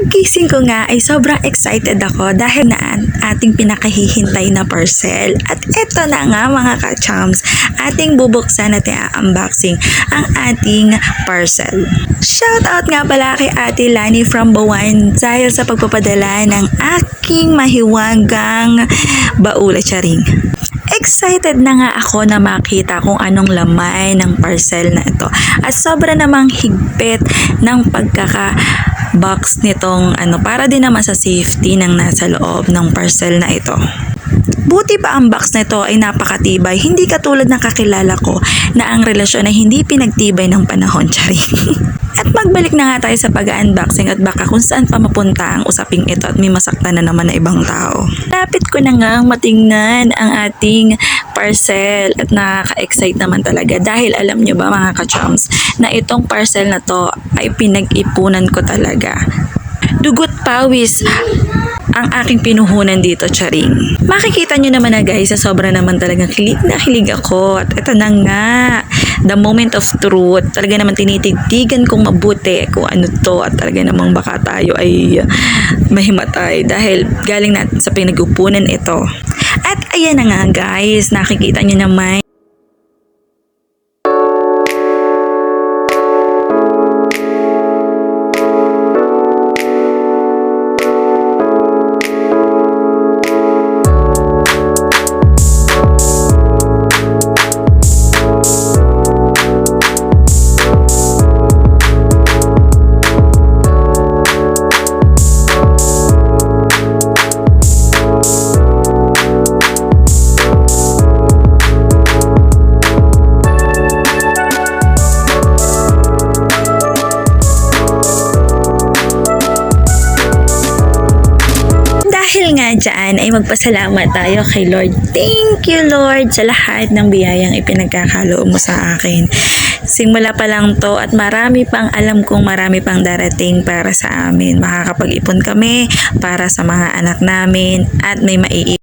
Paggising ko nga ay sobrang excited ako dahil na ating pinakahihintay na parcel. At eto na nga mga ka-chums, ating bubuksan at i-unboxing ang ating parcel. Shoutout nga pala kay Ate Lani from Bawan dahil sa pagpapadala ng aking mahiwagang baula charing. Excited na nga ako na makita kung anong laman ng parcel na ito. At sobra namang higpit ng pagkaka-box nitong para din naman sa safety ng nasa loob ng parcel na ito. Buti pa ang box na ito ay napakatibay, hindi katulad ng kakilala ko na ang relasyon ay hindi pinagtibay ng panahon, charing. At magbalik na nga tayo sa pag-unboxing at baka kung saan pa mapunta ang usaping ito at may masaktan na naman na ibang tao. Lapit ko na nga matingnan ang ating parcel at nakaka-excite naman talaga dahil alam nyo ba mga ka-chums na itong parcel na to ay pinag-ipunan ko talaga. Dugot pawis ang aking pinuhunan dito, charing. Makikita nyo naman na guys, sa sobra naman talagang kilig na kilig ako. At ito na nga, the moment of truth. Talaga naman tinitigtigan kong mabuti kung ano to. At talaga namang baka tayo ay mahimatay dahil galing natin sa pinag-upunan ito. At ayan na nga guys, nakikita nyo naman. Dahil nga dyan ay magpasalamat tayo kay Lord. Thank you Lord sa lahat ng biyayang ipinagkakaloob mo sa akin. Simula pa lang to at marami pang alam kong marami pang darating para sa amin. Makakapag-ipon kami para sa mga anak namin at may maiipon